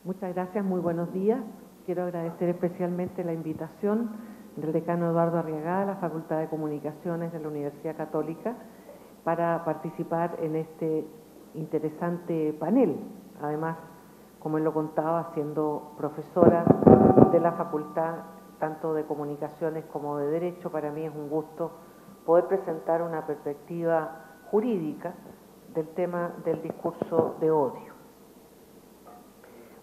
Muchas gracias, muy buenos días. Quiero agradecer especialmente la invitación del decano Eduardo Arriagada de la Facultad de Comunicaciones de la Universidad Católica para participar en este interesante panel. Además, como él lo contaba, siendo profesora de la Facultad tanto de Comunicaciones como de Derecho, para mí es un gusto poder presentar una perspectiva jurídica del tema del discurso de odio.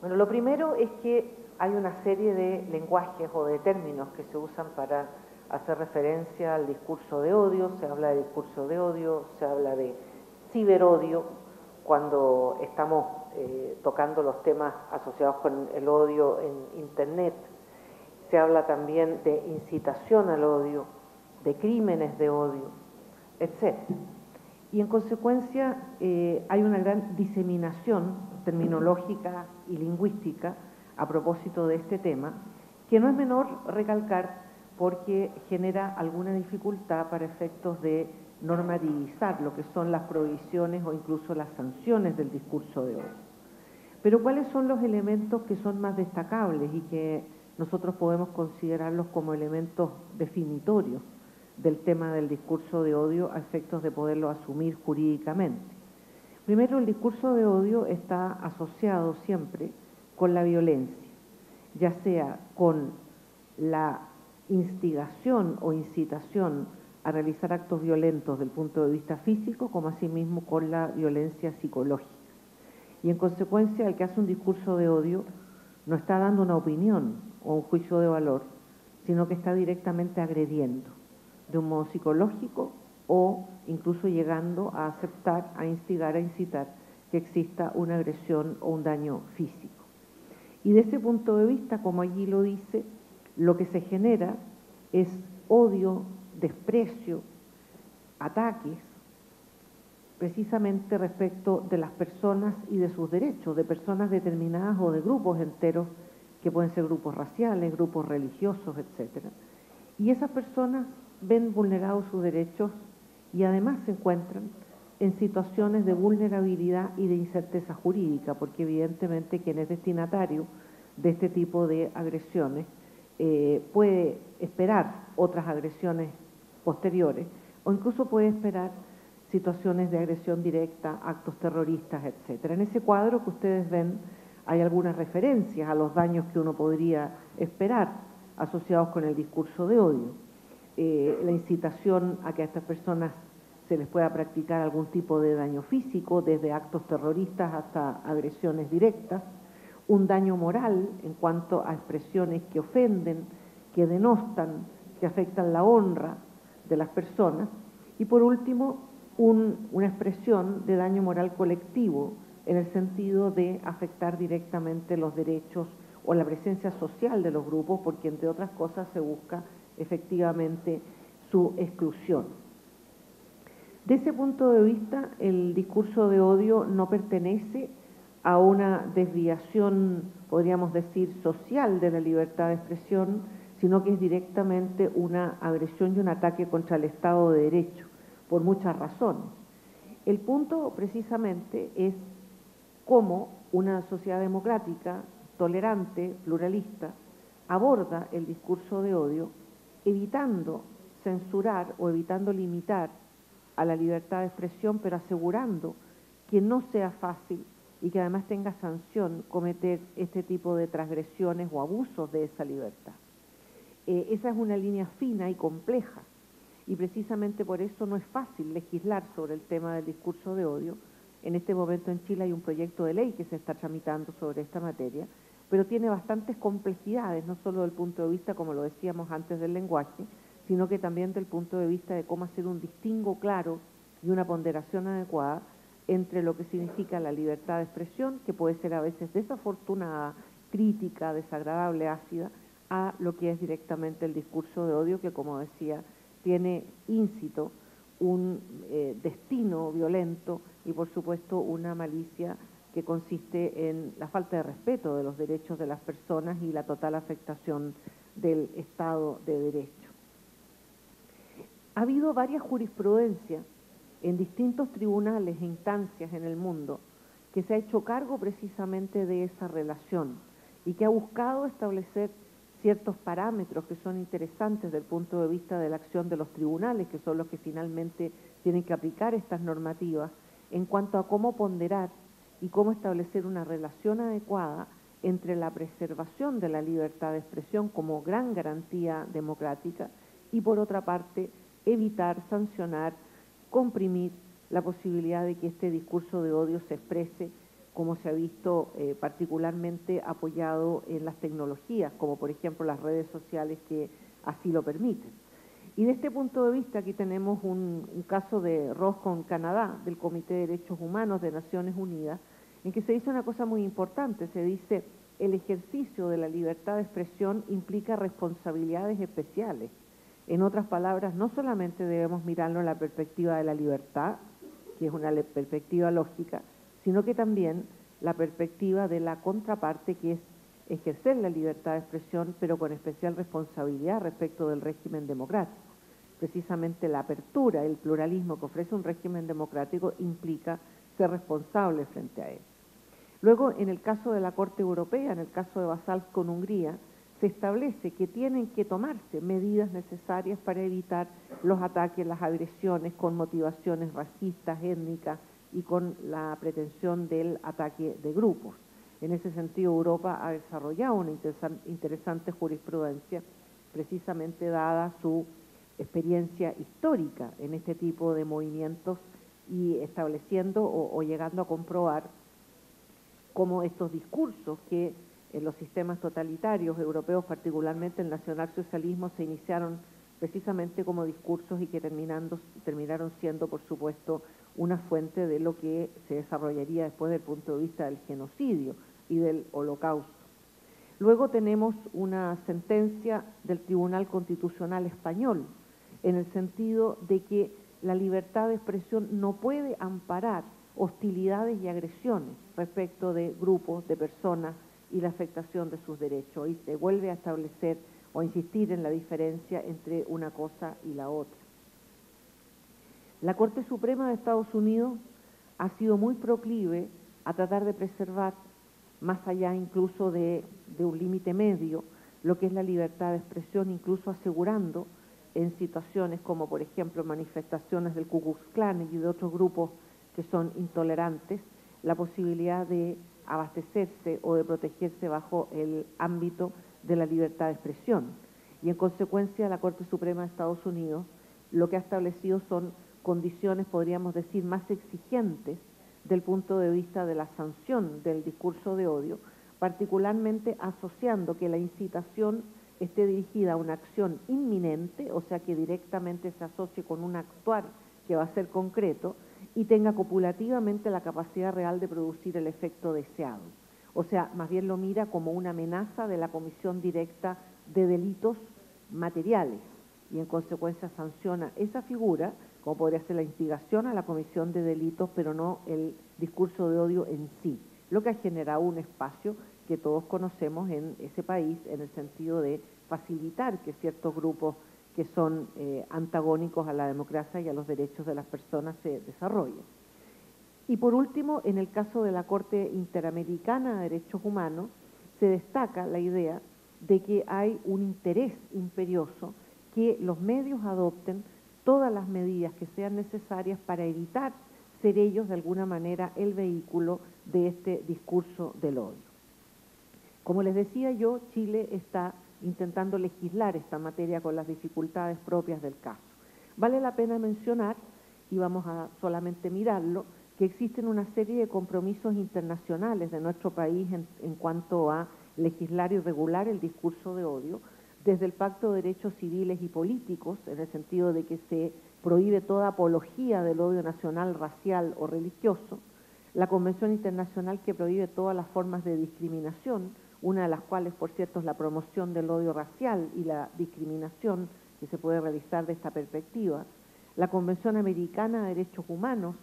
Bueno, lo primero es que hay una serie de lenguajes o de términos que se usan para hacer referencia al discurso de odio. Se habla de discurso de odio, se habla de ciberodio, cuando estamos tocando los temas asociados con el odio en Internet. Se habla también de incitación al odio, de crímenes de odio, etc. Y en consecuencia hay una gran diseminación terminológica y lingüística a propósito de este tema, que no es menor recalcar porque genera alguna dificultad para efectos de normativizar lo que son las prohibiciones o incluso las sanciones del discurso de odio. Pero ¿cuáles son los elementos que son más destacables y que nosotros podemos considerarlos como elementos definitorios del tema del discurso de odio a efectos de poderlo asumir jurídicamente? Primero, el discurso de odio está asociado siempre con la violencia, ya sea con la instigación o incitación a realizar actos violentos desde el punto de vista físico, como asimismo con la violencia psicológica. Y en consecuencia, el que hace un discurso de odio no está dando una opinión o un juicio de valor, sino que está directamente agrediendo de un modo psicológico o incluso llegando a aceptar, a instigar, a incitar que exista una agresión o un daño físico. Y de ese punto de vista, como allí lo dice, lo que se genera es odio, desprecio, ataques, precisamente respecto de las personas y de sus derechos, de personas determinadas o de grupos enteros, que pueden ser grupos raciales, grupos religiosos, etc. Y esas personas ven vulnerados sus derechos y además se encuentran en situaciones de vulnerabilidad y de incerteza jurídica, porque evidentemente quien es destinatario de este tipo de agresiones puede esperar otras agresiones posteriores o incluso puede esperar situaciones de agresión directa, actos terroristas, etc. En ese cuadro que ustedes ven hay algunas referencias a los daños que uno podría esperar asociados con el discurso de odio. La incitación a que a estas personas se les pueda practicar algún tipo de daño físico, desde actos terroristas hasta agresiones directas, un daño moral en cuanto a expresiones que ofenden, que denostan, que afectan la honra de las personas, y por último, una expresión de daño moral colectivo en el sentido de afectar directamente los derechos o la presencia social de los grupos, porque entre otras cosas se busca efectivamente su exclusión. De ese punto de vista, el discurso de odio no pertenece a una desviación, podríamos decir, social de la libertad de expresión, sino que es directamente una agresión y un ataque contra el Estado de Derecho, por muchas razones. El punto precisamente es cómo una sociedad democrática, tolerante, pluralista, aborda el discurso de odio, evitando censurar o evitando limitar a la libertad de expresión, pero asegurando que no sea fácil y que además tenga sanción cometer este tipo de transgresiones o abusos de esa libertad. Esa es una línea fina y compleja, y precisamente por eso no es fácil legislar sobre el tema del discurso de odio. En este momento en Chile hay un proyecto de ley que se está tramitando sobre esta materia, pero tiene bastantes complejidades, no solo desde el punto de vista, como lo decíamos antes, del lenguaje, sino que también desde el punto de vista de cómo hacer un distingo claro y una ponderación adecuada entre lo que significa la libertad de expresión, que puede ser a veces desafortunada, crítica, desagradable, ácida, a lo que es directamente el discurso de odio, que, como decía, tiene íncito un destino violento y, por supuesto, una malicia que consiste en la falta de respeto de los derechos de las personas y la total afectación del Estado de Derecho. Ha habido varias jurisprudencias en distintos tribunales e instancias en el mundo que se ha hecho cargo precisamente de esa relación y que ha buscado establecer ciertos parámetros que son interesantes desde el punto de vista de la acción de los tribunales, que son los que finalmente tienen que aplicar estas normativas, en cuanto a cómo ponderar y cómo establecer una relación adecuada entre la preservación de la libertad de expresión como gran garantía democrática y, por otra parte, evitar, sancionar, comprimir la posibilidad de que este discurso de odio se exprese, como se ha visto particularmente apoyado en las tecnologías, como por ejemplo las redes sociales que así lo permiten. Y de este punto de vista, aquí tenemos un caso de Ross con Canadá, del Comité de Derechos Humanos de Naciones Unidas, en que se dice una cosa muy importante, se dice: el ejercicio de la libertad de expresión implica responsabilidades especiales. En otras palabras, no solamente debemos mirarlo en la perspectiva de la libertad, que es una perspectiva lógica, sino que también la perspectiva de la contraparte, que es ejercer la libertad de expresión, pero con especial responsabilidad respecto del régimen democrático. Precisamente la apertura, el pluralismo que ofrece un régimen democrático implica ser responsable frente a él. Luego, en el caso de la Corte Europea, en el caso de Basalt con Hungría, se establece que tienen que tomarse medidas necesarias para evitar los ataques, las agresiones con motivaciones racistas, étnicas y con la pretensión del ataque de grupos. En ese sentido, Europa ha desarrollado una interesante jurisprudencia, precisamente dada su experiencia histórica en este tipo de movimientos y estableciendo o llegando a comprobar cómo estos discursos que en los sistemas totalitarios europeos, particularmente el nacionalsocialismo, se iniciaron precisamente como discursos y que terminaron siendo, por supuesto, una fuente de lo que se desarrollaría después del punto de vista del genocidio y del holocausto. Luego tenemos una sentencia del Tribunal Constitucional Español, en el sentido de que la libertad de expresión no puede amparar hostilidades y agresiones respecto de grupos, de personas y la afectación de sus derechos. Y se vuelve a establecer o a insistir en la diferencia entre una cosa y la otra. La Corte Suprema de Estados Unidos ha sido muy proclive a tratar de preservar, más allá incluso de un límite medio, lo que es la libertad de expresión, incluso asegurando en situaciones como, por ejemplo, manifestaciones del Ku Klux Klan y de otros grupos que son intolerantes, la posibilidad de abastecerse o de protegerse bajo el ámbito de la libertad de expresión. Y en consecuencia, la Corte Suprema de Estados Unidos lo que ha establecido son condiciones, podríamos decir, más exigentes del punto de vista de la sanción del discurso de odio, particularmente asociando que la incitación esté dirigida a una acción inminente, o sea que directamente se asocie con un actuar que va a ser concreto y tenga copulativamente la capacidad real de producir el efecto deseado. O sea, más bien lo mira como una amenaza de la comisión directa de delitos materiales y en consecuencia sanciona esa figura, como podría ser la instigación a la comisión de delitos, pero no el discurso de odio en sí, lo que ha generado un espacio que todos conocemos en ese país en el sentido de facilitar que ciertos grupos que son antagónicos a la democracia y a los derechos de las personas se desarrollen. Y por último, en el caso de la Corte Interamericana de Derechos Humanos, se destaca la idea de que hay un interés imperioso que los medios adopten todas las medidas que sean necesarias para evitar ser ellos de alguna manera el vehículo de este discurso del odio. Como les decía yo, Chile está intentando legislar esta materia con las dificultades propias del caso. Vale la pena mencionar, y vamos a solamente mirarlo, que existen una serie de compromisos internacionales de nuestro país en cuanto a legislar y regular el discurso de odio, desde el Pacto de Derechos Civiles y Políticos, en el sentido de que se prohíbe toda apología del odio nacional, racial o religioso, la Convención Internacional que prohíbe todas las formas de discriminación, una de las cuales, por cierto, es la promoción del odio racial y la discriminación que se puede realizar de esta perspectiva, la Convención Americana de Derechos Humanos,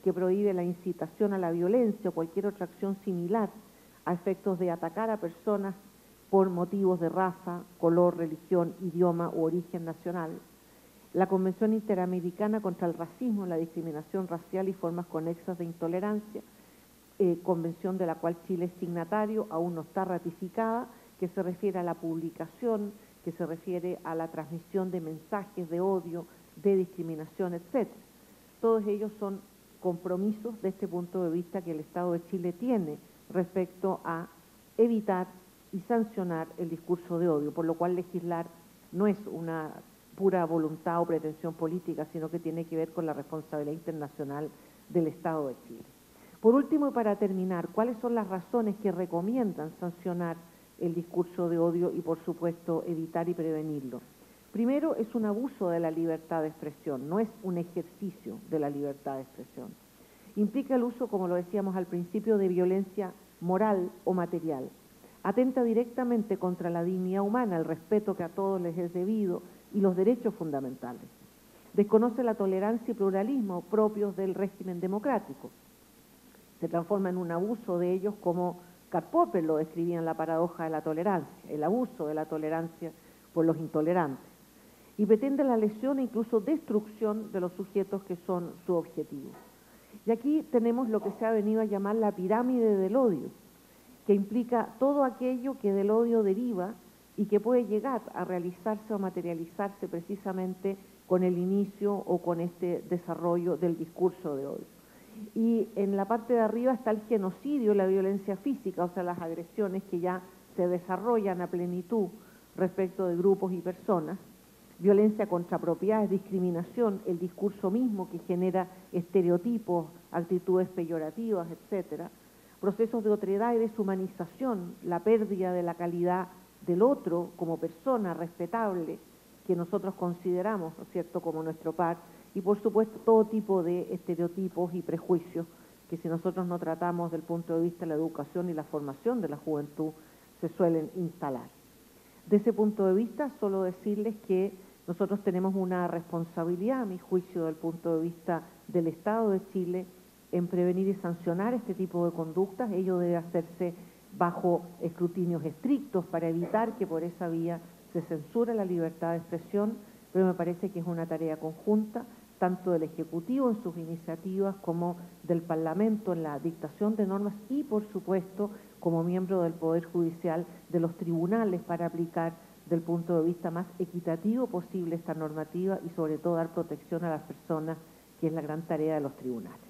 que prohíbe la incitación a la violencia o cualquier otra acción similar a efectos de atacar a personas por motivos de raza, color, religión, idioma u origen nacional, la Convención Interamericana contra el Racismo, la Discriminación Racial y Formas Conexas de Intolerancia, convención de la cual Chile es signatario, aún no está ratificada, que se refiere a la publicación, que se refiere a la transmisión de mensajes de odio, de discriminación, etc. Todos ellos son compromisos de este punto de vista que el Estado de Chile tiene respecto a evitar y sancionar el discurso de odio, por lo cual legislar no es una pura voluntad o pretensión política, sino que tiene que ver con la responsabilidad internacional del Estado de Chile. Por último, y para terminar, ¿cuáles son las razones que recomiendan sancionar el discurso de odio y, por supuesto, evitar y prevenirlo? Primero, es un abuso de la libertad de expresión, no es un ejercicio de la libertad de expresión. Implica el uso, como lo decíamos al principio, de violencia moral o material. Atenta directamente contra la dignidad humana, el respeto que a todos les es debido y los derechos fundamentales. Desconoce la tolerancia y pluralismo propios del régimen democrático. Se transforma en un abuso de ellos, como Karl Popper lo describía en La paradoja de la tolerancia, el abuso de la tolerancia por los intolerantes. Y pretende la lesión e incluso destrucción de los sujetos que son su objetivo. Y aquí tenemos lo que se ha venido a llamar la pirámide del odio, que implica todo aquello que del odio deriva y que puede llegar a realizarse o materializarse precisamente con el inicio o con este desarrollo del discurso de odio. Y en la parte de arriba está el genocidio, la violencia física, o sea, las agresiones que ya se desarrollan a plenitud respecto de grupos y personas, violencia contra propiedades, discriminación, el discurso mismo que genera estereotipos, actitudes peyorativas, etcétera, procesos de otredad y deshumanización, la pérdida de la calidad del otro como persona respetable que nosotros consideramos, ¿no es cierto?, como nuestro par, y por supuesto todo tipo de estereotipos y prejuicios que si nosotros no tratamos del punto de vista de la educación y la formación de la juventud se suelen instalar. De ese punto de vista, solo decirles que nosotros tenemos una responsabilidad, a mi juicio, del punto de vista del Estado de Chile, en prevenir y sancionar este tipo de conductas. Ello debe hacerse bajo escrutinios estrictos para evitar que por esa vía se censure la libertad de expresión, pero me parece que es una tarea conjunta, tanto del Ejecutivo en sus iniciativas como del Parlamento en la dictación de normas y, por supuesto, como miembro del Poder Judicial, de los tribunales para aplicar del punto de vista más equitativo posible esta normativa y sobre todo dar protección a las personas, que es la gran tarea de los tribunales.